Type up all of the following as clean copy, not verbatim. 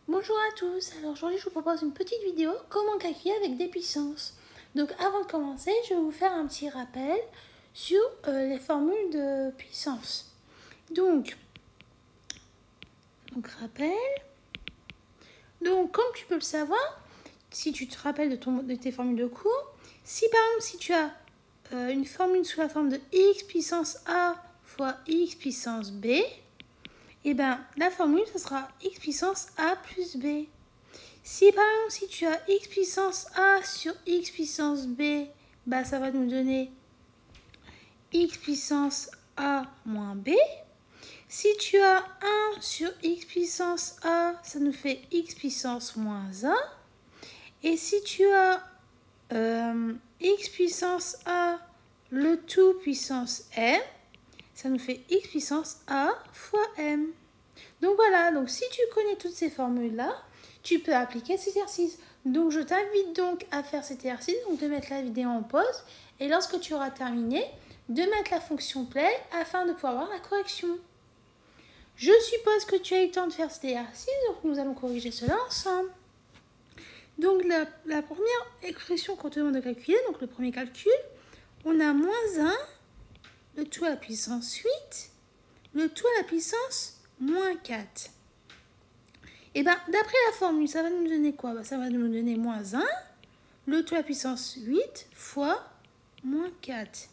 Bonjour à tous, alors aujourd'hui je vous propose une petite vidéo comment calculer avec des puissances. Donc avant de commencer, je vais vous faire un petit rappel sur les formules de puissance. Donc rappel. Donc comme tu peux le savoir, si tu te rappelles de tes formules de cours, si par exemple si tu as une formule sous la forme de x puissance a fois x puissance b, et bien la formule ce sera x puissance a plus b. Si par exemple, si tu as x puissance a sur x puissance b, bah, ça va nous donner x puissance a moins b. Si tu as 1 sur x puissance a, ça nous fait x puissance moins a. Et si tu as x puissance a, le tout puissance m, ça nous fait x puissance a fois m. Donc voilà, donc si tu connais toutes ces formules-là, tu peux appliquer cet exercice. Donc je t'invite donc à faire cet exercice, donc de mettre la vidéo en pause et lorsque tu auras terminé, de mettre la fonction play afin de pouvoir voir la correction. Je suppose que tu as eu le temps de faire cet exercice, donc nous allons corriger cela ensemble. Donc la première expression qu'on te demande de calculer, donc le premier calcul, on a moins 1, le tout à la puissance 8, le tout à la puissance moins 4. Et bien, d'après la formule, ça va nous donner quoi? Ça va nous donner moins 1, le tout à la puissance 8 fois moins 4.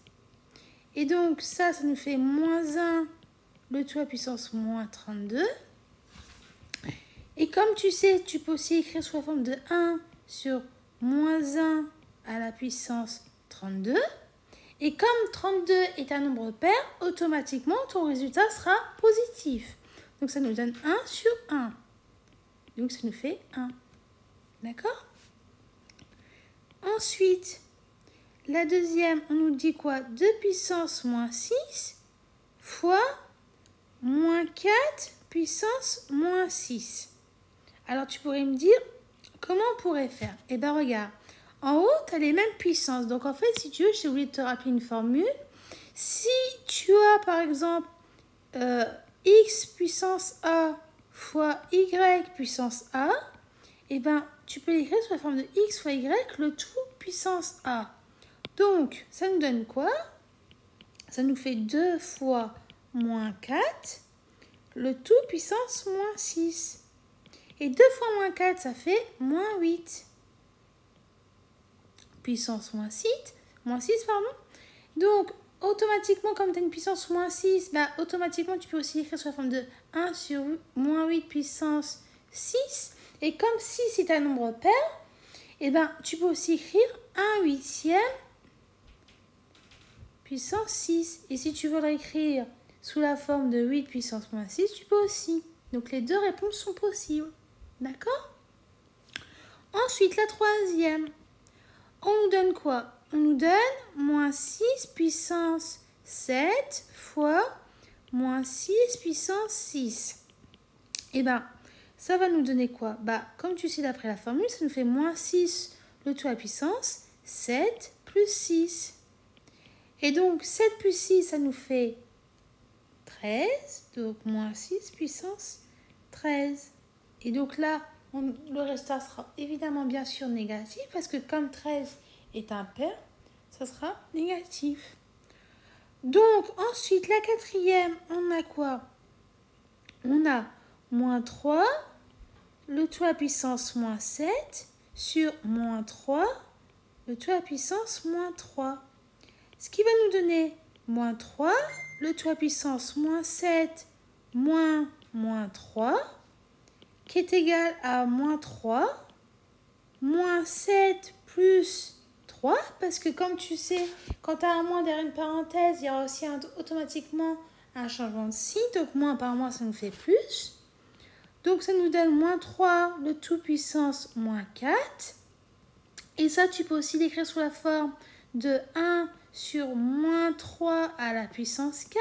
Et donc, ça nous fait moins 1, le tout à la puissance moins 32. Et comme tu sais, tu peux aussi écrire sous la forme de 1 sur moins 1 à la puissance 32. Et comme 32 est un nombre pair, automatiquement, ton résultat sera positif. Donc, ça nous donne 1 sur 1. Donc, ça nous fait 1. D'accord? Ensuite, la deuxième, on nous dit quoi? 2 puissance moins 6 fois moins 4 puissance moins 6. Alors, tu pourrais me dire, comment on pourrait faire? Eh bien, regarde. En haut, tu as les mêmes puissances. Donc, en fait, si tu veux, j'ai oublié de te rappeler une formule. Si tu as, par exemple, x puissance a fois y puissance a, et bien, tu peux l'écrire sous la forme de x fois y, le tout puissance a. Donc, ça nous donne quoi? Ça nous fait 2 fois moins 4, le tout puissance moins 6. Et 2 fois moins 4, ça fait moins 8. Puissance moins 6, pardon. Donc, automatiquement, comme tu as une puissance moins 6, bah, automatiquement, tu peux aussi écrire sous la forme de 1 sur moins 8 puissance 6. Et comme 6 est un nombre pair, eh ben, tu peux aussi écrire 1 huitième puissance 6. Et si tu veux l'écrire sous la forme de 8 puissance moins 6, tu peux aussi. Donc, les deux réponses sont possibles. D'accord? Ensuite, la troisième. On nous donne quoi? On nous donne moins 6 puissance 7 fois moins 6 puissance 6. Et bien, ça va nous donner quoi? Bah, comme tu sais d'après la formule, ça nous fait moins 6 le tout à la puissance 7 plus 6. Et donc, 7 plus 6, ça nous fait 13. Donc, moins 6 puissance 13. Et donc là, le résultat sera évidemment bien sûr négatif parce que comme 13 est un pair, ça sera négatif. Donc, ensuite, la quatrième, on a quoi? On a moins 3, le tout à la puissance moins 7 sur moins 3, le tout à la puissance moins 3. Ce qui va nous donner moins 3, le tout à la puissance moins 7 moins 3, qui est égal à moins 3, moins 7 plus 3, parce que comme tu sais, quand tu as un moins derrière une parenthèse, il y aura aussi automatiquement un changement de signe, donc moins par moins, ça nous fait plus. Donc ça nous donne moins 3, le tout puissance moins 4. Et ça, tu peux aussi l'écrire sous la forme de 1 sur moins 3 à la puissance 4.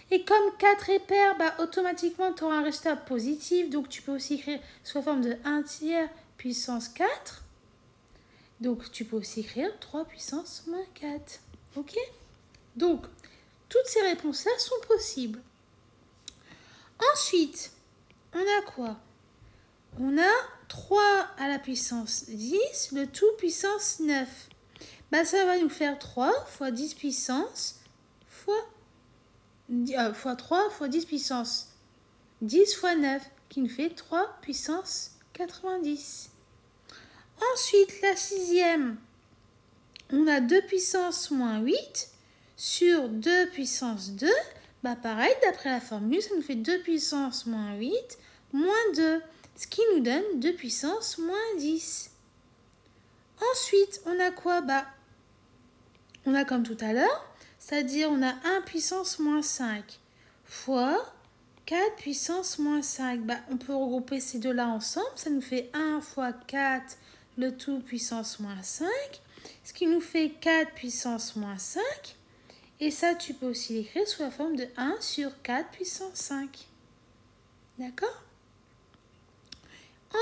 Et comme 4 est pair, bah, automatiquement, tu auras un résultat positif. Donc, tu peux aussi écrire sous la forme de 1 tiers puissance 4. Donc, tu peux aussi écrire 3 puissance moins 4. OK? Donc, toutes ces réponses-là sont possibles. Ensuite, on a quoi? On a 3 à la puissance 10, le tout puissance 9. Bah, ça va nous faire 3 fois 10 puissance fois 3 fois 10 puissance 10 fois 9, qui nous fait 3 puissance 90. Ensuite, la sixième, on a 2 puissance moins 8 sur 2 puissance 2. Bah pareil, d'après la formule, ça nous fait 2 puissance moins 8 moins 2, ce qui nous donne 2 puissance moins 10. Ensuite, on a quoi? Bah, on a comme tout à l'heure, c'est-à-dire on a 1 puissance moins 5 fois 4 puissance moins 5. Bah, on peut regrouper ces deux-là ensemble, ça nous fait 1 fois 4, le tout puissance moins 5, ce qui nous fait 4 puissance moins 5. Et ça, tu peux aussi l'écrire sous la forme de 1 sur 4 puissance 5. D'accord?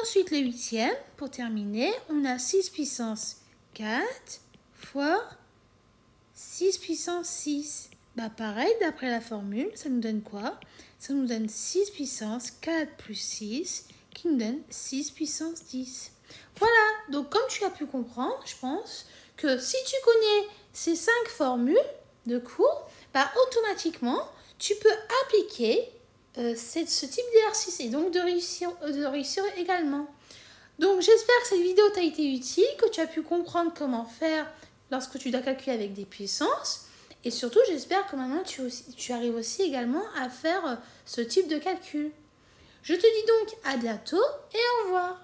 Ensuite, le huitième, pour terminer, on a 6 puissance 4 fois 6 puissance 6. Bah pareil, d'après la formule, ça nous donne quoi? Ça nous donne 6 puissance 4 plus 6, qui nous donne 6 puissance 10. Voilà, donc comme tu as pu comprendre, je pense que si tu connais ces 5 formules de cours, bah automatiquement, tu peux appliquer ce type d'exercice et donc de réussir également. Donc j'espère que cette vidéo t'a été utile, que tu as pu comprendre comment faire lorsque tu dois calculer avec des puissances. Et surtout, j'espère que maintenant tu arrives aussi également à faire ce type de calcul. Je te dis donc à bientôt et au revoir.